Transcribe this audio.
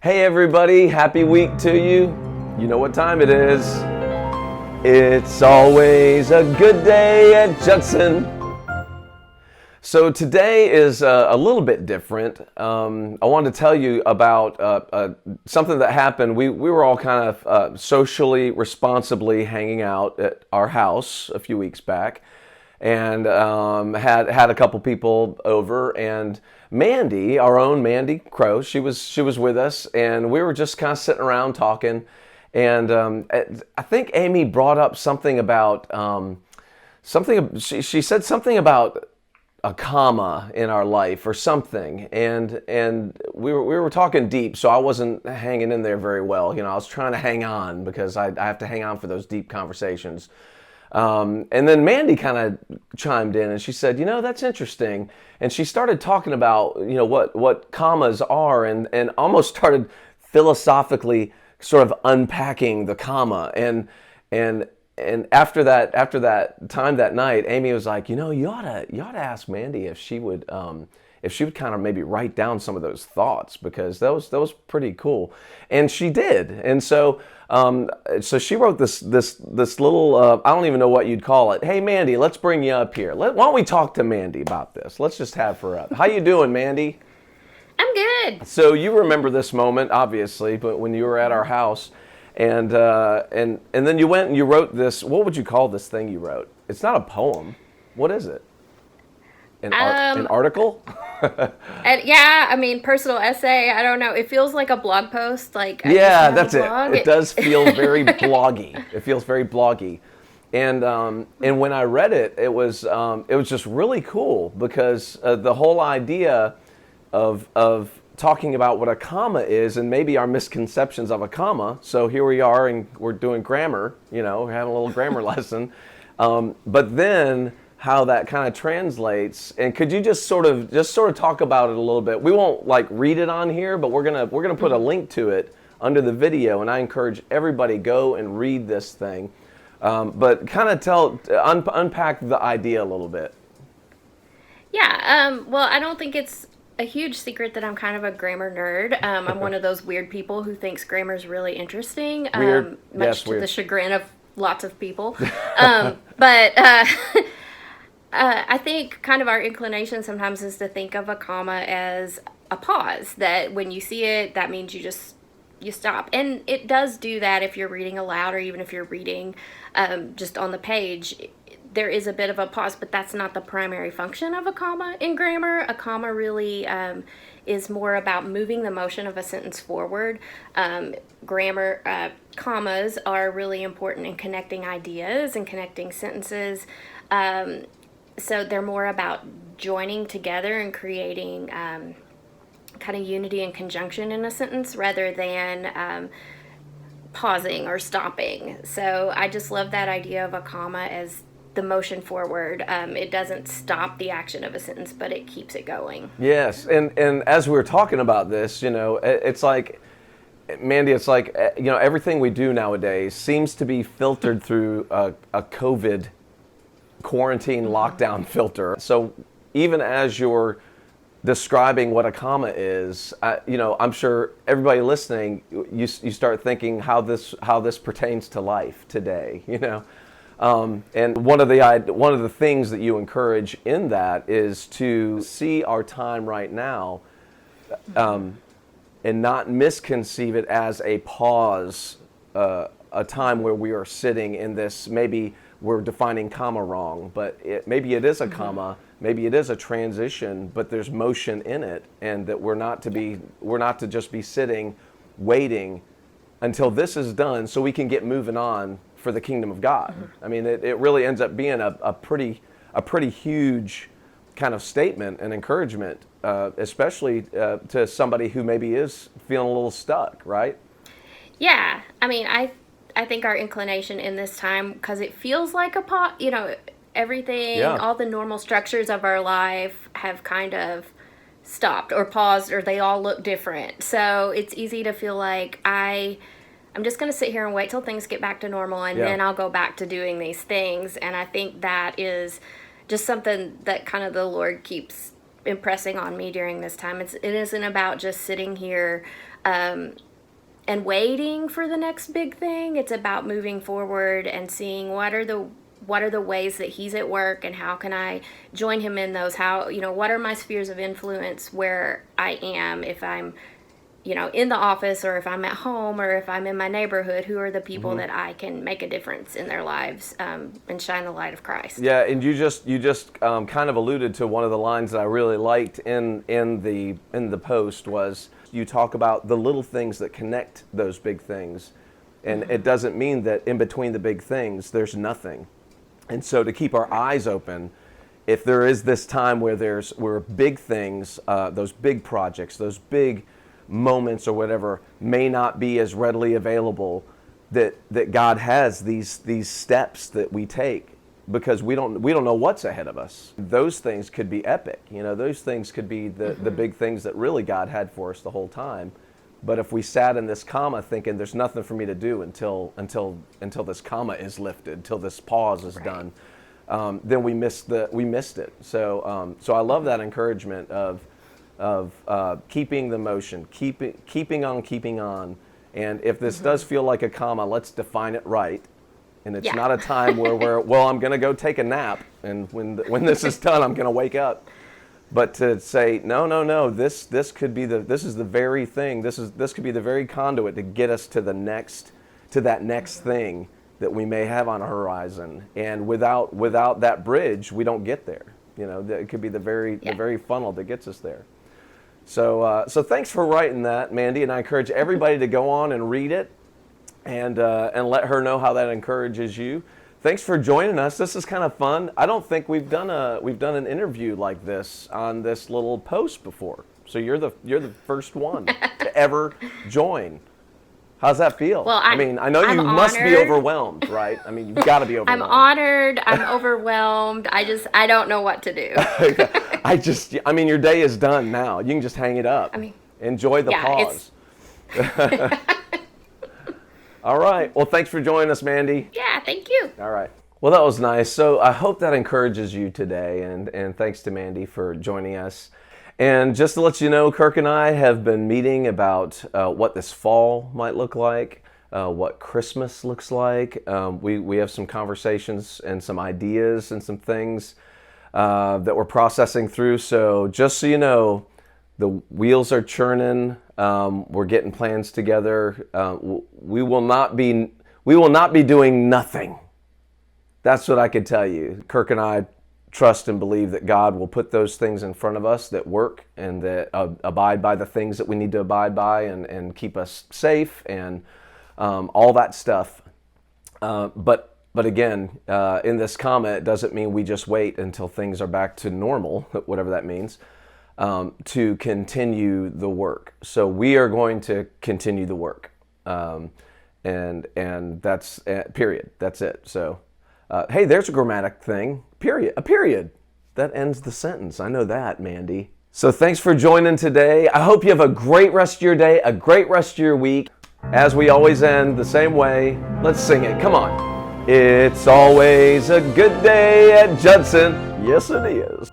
Hey everybody, happy week to you. You know what time it is. It's always a good day at Judson. So today is a little bit different. I wanted to tell you about something that happened. We were all kind of socially, responsibly hanging out at our house a few weeks back, and had a couple people over, and Mandy, our own Mandy Crow, she was with us, and we were just kind of sitting around talking, and I think Amy brought up something about she said something about a comma in our life or something, and we were talking deep, so I wasn't hanging in there very well. I was trying to hang on because I have to hang on for those deep conversations. And then Mandy kind of chimed in and she said, that's interesting. And she started talking about, what commas are, and almost started philosophically sort of unpacking the comma. And after that time that night, Amy was like, you ought to ask Mandy if she would kind of maybe write down some of those thoughts, because that was pretty cool. And she did. And so she wrote this little, I don't even know what you'd call it. Hey, Mandy, let's bring you up here. Why don't we talk to Mandy about this? Let's just have her up. How you doing, Mandy? I'm good. So you remember this moment, obviously, but when you were at our house, and then you went and you wrote this. What would you call this thing you wrote? It's not a poem. What is it? An article? Personal essay. I don't know. It feels like a blog post. Yeah, that's it. It does feel very bloggy. It feels very bloggy. And when I read it, it was just really cool, because the whole idea of talking about what a comma is and maybe our misconceptions of a comma. So here we are, and we're doing grammar. We're having a little grammar lesson. But then how that kind of translates, and could you just sort of talk about it a little bit? We won't read it on here, but we're gonna put a link to it under the video, and I encourage everybody go and read this thing. But kind of unpack the idea a little bit. Yeah. Well, I don't think it's a huge secret that I'm kind of a grammar nerd. I'm one of those weird people who thinks grammar is really interesting. Weird. Much to weird. the chagrin of lots of people. But I think kind of our inclination sometimes is to think of a comma as a pause, that when you see it, that means you stop. And it does do that if you're reading aloud, or even if you're reading just on the page. There is a bit of a pause, but that's not the primary function of a comma in grammar. A comma really is more about moving the motion of a sentence forward. Commas are really important in connecting ideas and connecting sentences. So they're more about joining together and creating kind of unity and conjunction in a sentence, rather than pausing or stopping. So I just love that idea of a comma as the motion forward. It doesn't stop the action of a sentence, but it keeps it going. Yes, and as we were talking about this, it's like, Mandy, it's like, everything we do nowadays seems to be filtered through a COVID quarantine lockdown filter. So even as you're describing what a comma is, I'm sure everybody listening, you start thinking how this pertains to life today, And one of the things that you encourage in that is to see our time right now, and not misconceive it as a pause, a time where we are sitting in this. Maybe we're defining comma wrong, but maybe it is a comma, maybe it is a transition, but there's motion in it, and that we're not to just be sitting, waiting until this is done, so we can get moving on for the kingdom of God. I mean, it really ends up being a pretty huge kind of statement and encouragement, especially to somebody who maybe is feeling a little stuck, right? Yeah, I mean, I think our inclination in this time, because it feels like a pot, everything, all the normal structures of our life have kind of stopped or paused, or they all look different. So it's easy to feel like I'm just going to sit here and wait till things get back to normal, and then I'll go back to doing these things. And I think that is just something that kind of the Lord keeps impressing on me during this time. It isn't about just sitting here and waiting for the next big thing. It's about moving forward and seeing what are the ways that he's at work, and how can I join him in those? How, what are my spheres of influence where I am, if I'm, in the office, or if I'm at home, or if I'm in my neighborhood, who are the people that I can make a difference in their lives, and shine the light of Christ. Yeah, and you just kind of alluded to one of the lines that I really liked in the post. Was you talk about the little things that connect those big things, and it doesn't mean that in between the big things there's nothing. And so to keep our eyes open, if there is this time where big things, those big projects, those big moments or whatever may not be as readily available, that God has these steps that we take, because we don't know what's ahead of us. Those things could be epic. Those things could be the big things that really God had for us the whole time. But if we sat in this comma thinking there's nothing for me to do until this comma is lifted, until this pause is done, then we missed it. So I love that encouragement of keeping the motion, keeping on. And if this does feel like a comma, let's define it right. And it's not a time where I'm going to go take a nap, and when this is done, I'm going to wake up. But to say no, this could be this is the very thing. This could be the very conduit to get us to that next thing that we may have on our horizon. And without that bridge, we don't get there. It could be the very funnel that gets us there. So thanks for writing that, Mandy, and I encourage everybody to go on and read it, and let her know how that encourages you. Thanks for joining us. This is kind of fun. I don't think we've done an interview like this on this little post before. So you're the first one to ever join. How's that feel? Well, I know you must be overwhelmed, right? I mean, you've got to be overwhelmed. I'm honored. I'm overwhelmed. I don't know what to do. Your day is done now. You can just hang it up. Enjoy the pause. All right. Well, thanks for joining us, Mandy. Yeah, thank you. All right. Well, that was nice. So I hope that encourages you today, and thanks to Mandy for joining us. And just to let you know, Kirk and I have been meeting about what this fall might look like, what Christmas looks like. We have some conversations and some ideas and some things that we're processing through. So just so you know, the wheels are churning. We're getting plans together. We will not be doing nothing. That's what I could tell you. Kirk and I trust and believe that God will put those things in front of us that work, and that abide by the things that we need to abide by, and keep us safe, and all that stuff. But again, in this comma, it doesn't mean we just wait until things are back to normal, whatever that means, to continue the work. So we are going to continue the work, and that's period. That's it. So. Hey, there's a grammatic thing. Period. A period. That ends the sentence. I know that, Mandy. So thanks for joining today. I hope you have a great rest of your day, a great rest of your week. As we always end the same way, let's sing it. Come on. It's always a good day at Judson. Yes, it is.